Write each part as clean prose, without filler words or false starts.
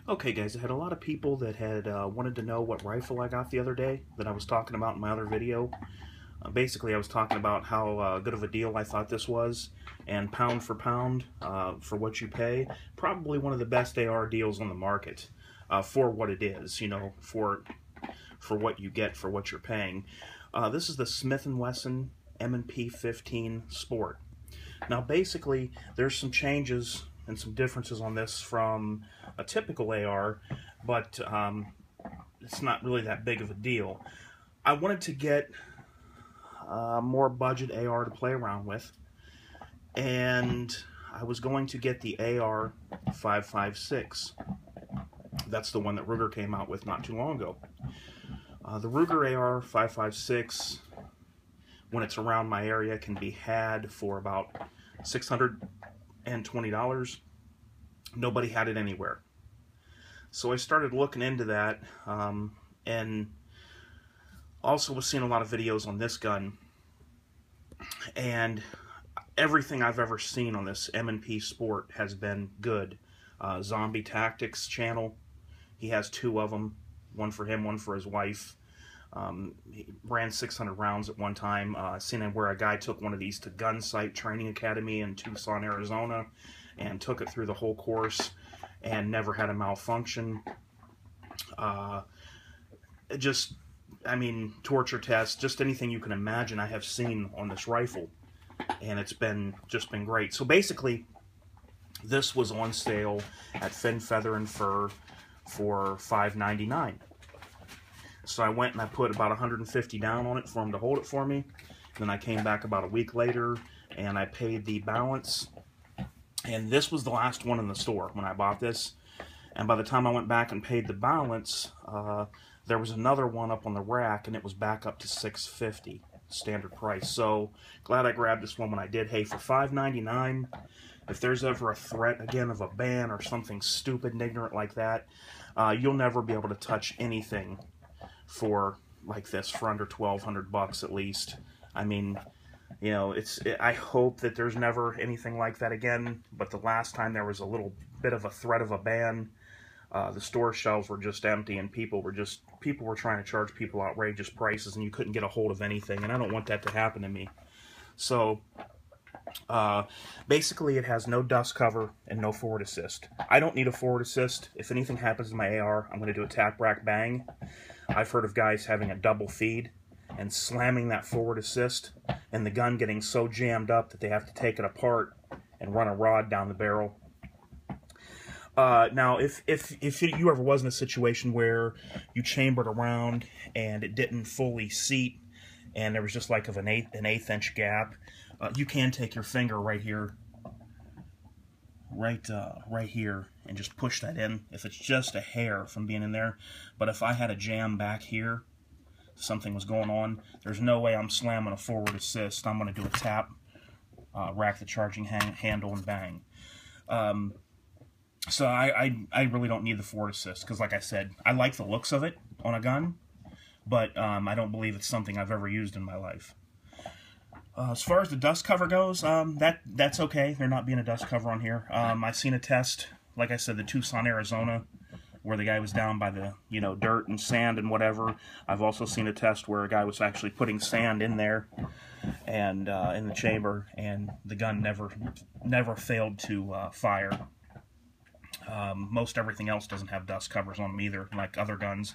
Okay guys, I had a lot of people that had wanted to know what rifle I got the other day that I was talking about in my other video. Basically, I was talking about how good of a deal I thought this was, and pound for what you pay, probably one of the best AR deals on the market for what it is, you know, for what you get for what you're paying. This is the Smith&Wesson M&P15 Sport. Now basically, there's some changes and some differences on this from a typical AR, but it's not really that big of a deal. I wanted to get more budget AR to play around with, and I was going to get the AR-556. That's the one that Ruger came out with not too long ago. The Ruger AR-556, when it's around my area, can be had for about $620. Nobody had it anywhere. So I started looking into that, and also was seeing a lot of videos on this gun, and everything I've ever seen on this M&P Sport has been good. Zombie Tactics channel, he has two of them, one for him, one for his wife. He ran 600 rounds at one time. Seen where a guy took one of these to Gun Sight Training Academy in Tucson, Arizona, and took it through the whole course and never had a malfunction. I mean, torture tests, just anything you can imagine I have seen on this rifle, and it's just been great. So basically, this was on sale at Fin, Feather, and Fur for $5.99. So I went and I put about $150 down on it for him to hold it for me. Then I came back about a week later and I paid the balance. And this was the last one in the store when I bought this. And by the time I went back and paid the balance, there was another one up on the rack, and it was back up to $650 standard price. So glad I grabbed this one when I did. Hey, for $5.99, if there's ever a threat again of a ban or something stupid and ignorant like that, you'll never be able to touch anything for like this for under $1,200 at least. I mean, you know, I hope that there's never anything like that again, but the last time there was a little bit of a threat of a ban, the store shelves were just empty, and people were trying to charge people outrageous prices, and you couldn't get a hold of anything, and I don't want that to happen to me. So basically, it has no dust cover and no forward assist. I don't need a forward assist. If anything happens to my AR, I'm going to do a tap, rack, bang. I've heard of guys having a double feed and slamming that forward assist, and the gun getting so jammed up that they have to take it apart and run a rod down the barrel. Now, if you ever was in a situation where you chambered around and it didn't fully seat, and there was just like an eighth inch gap, you can take your finger right here, right here, and just push that in if it's just a hair from being in there. But if I had a jam back here, something was going on, there's no way I'm slamming a forward assist. I'm going to do a tap, rack the charging handle, and bang. So I really don't need the forward assist, because like I said, I like the looks of it on a gun, but I don't believe it's something I've ever used in my life. As far as the dust cover goes, that's okay. There not being a dust cover on here. I've seen a test, like I said, the Tucson, Arizona, where the guy was down by the, you know, dirt and sand and whatever. I've also seen a test where a guy was actually putting sand in there and in the chamber, and the gun never failed to fire. Most everything else doesn't have dust covers on them either, like other guns.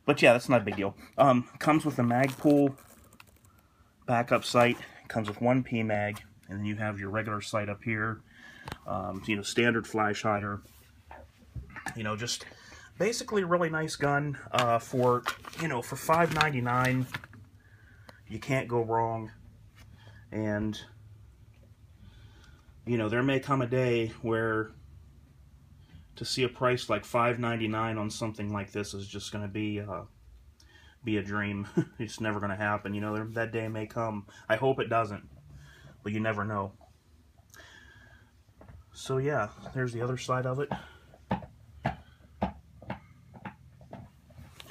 But yeah, that's not a big deal. Comes with a Magpul backup sight. Comes with one PMag, and then you have your regular sight up here. You know, standard flash hider. You know, just basically a really nice gun for, you know, for $5.99. You can't go wrong. And, you know, there may come a day where to see a price like $5.99 on something like this is just going to be a dream. It's never going to happen. You know, that day may come. I hope it doesn't, but you never know. So yeah, there's the other side of it.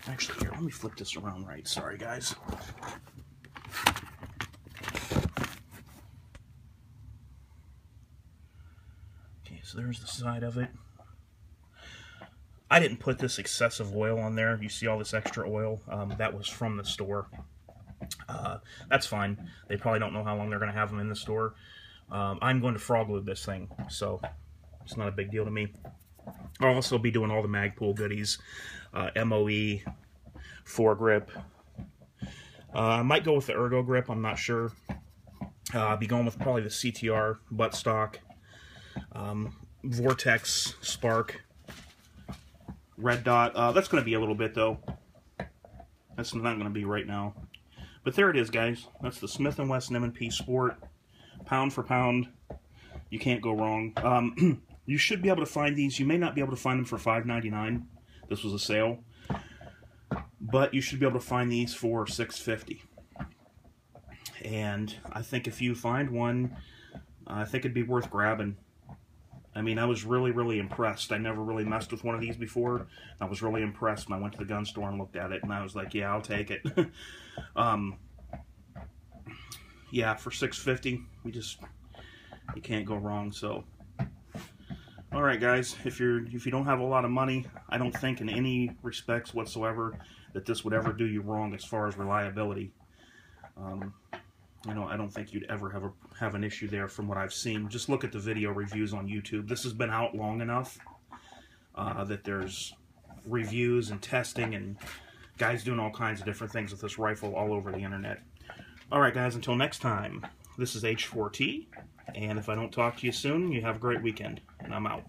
Actually, here, let me flip this around right. Sorry, guys. Okay, so there's the side of it. I didn't put this excessive oil on there. You see all this extra oil? That was from the store. That's fine. They probably don't know how long they're going to have them in the store. I'm going to frog load this thing, so it's not a big deal to me. I'll also be doing all the Magpul goodies, MOE, foregrip. I might go with the Ergo grip, I'm not sure. I'll be going with probably the CTR buttstock, Vortex, Spark, Red Dot. That's going to be a little bit, though. That's not going to be right now. But there it is, guys. That's the Smith&Wesson M&P Sport. Pound for pound. You can't go wrong. You should be able to find these. You may not be able to find them for $5.99. This was a sale. But you should be able to find these for $6.50. And I think if you find one, I think it'd be worth grabbing. I mean, I was really, really impressed. I never really messed with one of these before. I was really impressed when I went to the gun store and looked at it, and I was like, yeah, I'll take it. Yeah, for $6.50, you can't go wrong. So, all right, guys, if you don't have a lot of money, I don't think in any respects whatsoever that this would ever do you wrong as far as reliability. I don't think you'd ever have an issue there from what I've seen. Just look at the video reviews on YouTube. This has been out long enough that there's reviews and testing and guys doing all kinds of different things with this rifle all over the internet. Alright guys, until next time, this is H4T, and if I don't talk to you soon, you have a great weekend, and I'm out.